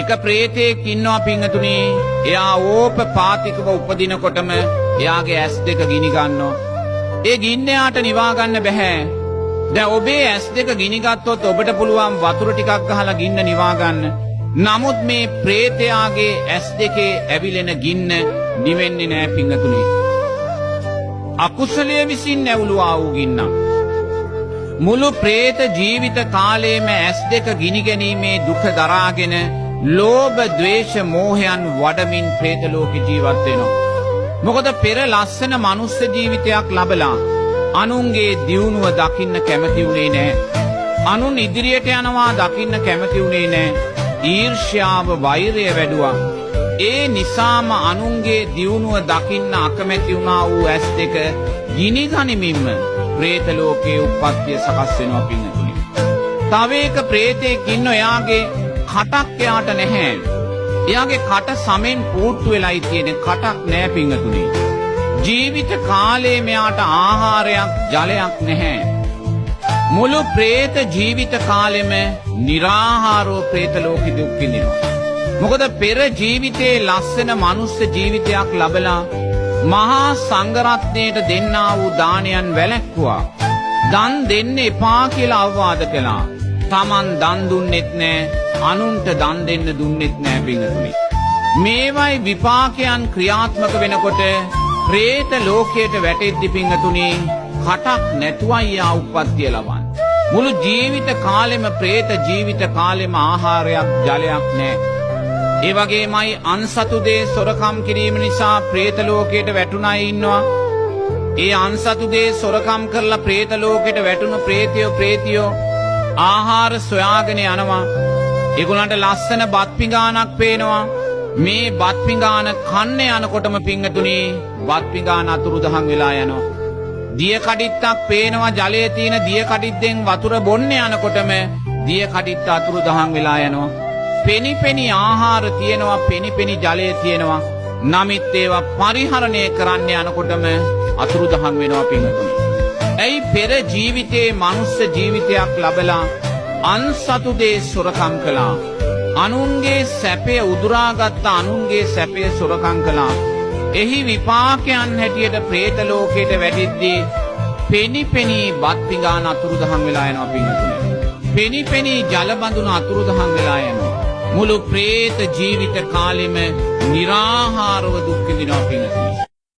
එක ප්‍රේතෙක් ඉන්නවා පිංගතුනි. එයා ඕපපාතිකව උපදිනකොටම එයාගේ ඇස් දෙක ගිනි ගන්නවා. ඒ ගින්න යාට නිවා ගන්න බෑ. දැන් ඔබේ ඇස් දෙක ගිනි ගත්තොත් ඔබට පුළුවන් වතුර ටිකක් ගහලා ගින්න නිවා ගන්න. නමුත් මේ ප්‍රේතයාගේ ඇස් දෙකේ ඇවිලෙන ගින්න නිවෙන්නේ නෑ පිංගතුනි. අකුසලයේ විසින් ඇවුලුවා වූ ගින්නක්. මුළු ප්‍රේත ජීවිත කාලයේම ඇස් දෙක ගිනි ගැනීමේ දුක දරාගෙන ලෝභ, ද්වේෂ, මෝහයන් වඩමින් ප්‍රේත ලෝකේ ජීවත් වෙනවා. මොකද පෙර ලස්සන මනුස්ස ජීවිතයක් ලබලා අනුන්ගේ දියුණුව දකින්න කැමති වුණේ නැහැ. අනුන් ඉදිරියට යනවා දකින්න කැමති වුණේ නැහැ. ඊර්ෂ්‍යාව, වෛරය වැඩුවා. ඒ නිසාම අනුන්ගේ දියුණුව දකින්න අකමැති වුණා වූ ඇස් දෙක ගිනි ගනිමින්ම ප්‍රේත ලෝකයේ උප්පත්තිය සකස් වෙනවා පිංගතුනි. තව එක ප්‍රේතෙක් ඉන්න එයාගේ කටක් එයාට නැහැ. එයාගේ කට සමෙන් පූට්ටු වෙලයි තියෙන්නේ. කටක් නැහැ පිංගතුනි. ජීවිත කාලේ මෙයාට ආහාරයක්, ජලයක් නැහැ. මුළු ප්‍රේත ජීවිත කාලෙම निराहाරව ප්‍රේත ලෝකෙ දුක් විඳිනවා. මොකද පෙර ජීවිතේ ලස්සන මනුස්ස ජීවිතයක් ලබලා මහා සංඝරත්නයට දෙන්නා වූ දානයන් වැළැක්වුවා. දන් දෙන්න එපා කියලා අවවාද කළා. Taman දන් දුන්නෙත් නෑ, අනුන්ට දන් දෙන්න දුන්නෙත් නෑ පිංගතුනි. මේවයි විපාකයන් ක්‍රියාත්මක වෙනකොට ප්‍රේත ලෝකයට වැටෙද්දි පිංගතුනි කටක් නැතුවයි යා උප්පත්තිය ලබන්නේ. මුළු ජීවිත කාලෙම ප්‍රේත ජීවිත කාලෙම ආහාරයක්, ජලයක් නෑ. ඒ වගේමයි අන්සතු දේ සොරකම් කිරීම නිසා ප්‍රේත ලෝකයට වැටුණ අය ඉන්නවා. ඒ අන්සතු දේ සොරකම් කරලා ප්‍රේත ලෝකයට වැටුණු ප්‍රේතයෝ ආහාර සොයාගෙන යනවා. ඒගොල්ලන්ට ලස්සන බත් පිඟානක් පේනවා. මේ බත් පිඟාන කන්න යනකොටම පිංගතුනි බත් පිඟාන අතුරුදහන් වෙලා යනවා. දිය කඩਿੱත්තක් පේනවා, ජලයේ තියෙන දිය කඩਿੱත්තෙන් වතුර බොන්න යනකොටම දිය කඩਿੱත්ත අතුරුදහන් වෙලා යනවා. පෙනිපෙනි ආහාර තියෙනවා, පෙනිපෙනි ජලය තියෙනවා. නමිත් ඒවා පරිහරණය කරන්න යනකොටම අතුරුදහන් වෙනවා පිංගතුනි. ඇයි පෙර ජීවිතේ මනුස්ස ජීවිතයක් ලබලා අන්සතු දේ සොරකම් කළා. අනුන්ගේ සැපය උදුරාගත්ත අනුන්ගේ සැපය සොරකම් කළා. එහි විපාකයන් හැටියට ප්‍රේත ලෝකයට වැටිද්දී පෙනිපෙනි බත් පිඟාන අතුරුදහන් වෙලා යනවා පිංගතුනි. පෙනිපෙනි ජල බඳුන අතුරුදහන් වෙලා යනවා. මුළු ප්‍රේත ජීවිත කාලෙම निराहारව දුක් විඳිනවා පිංගතුනි.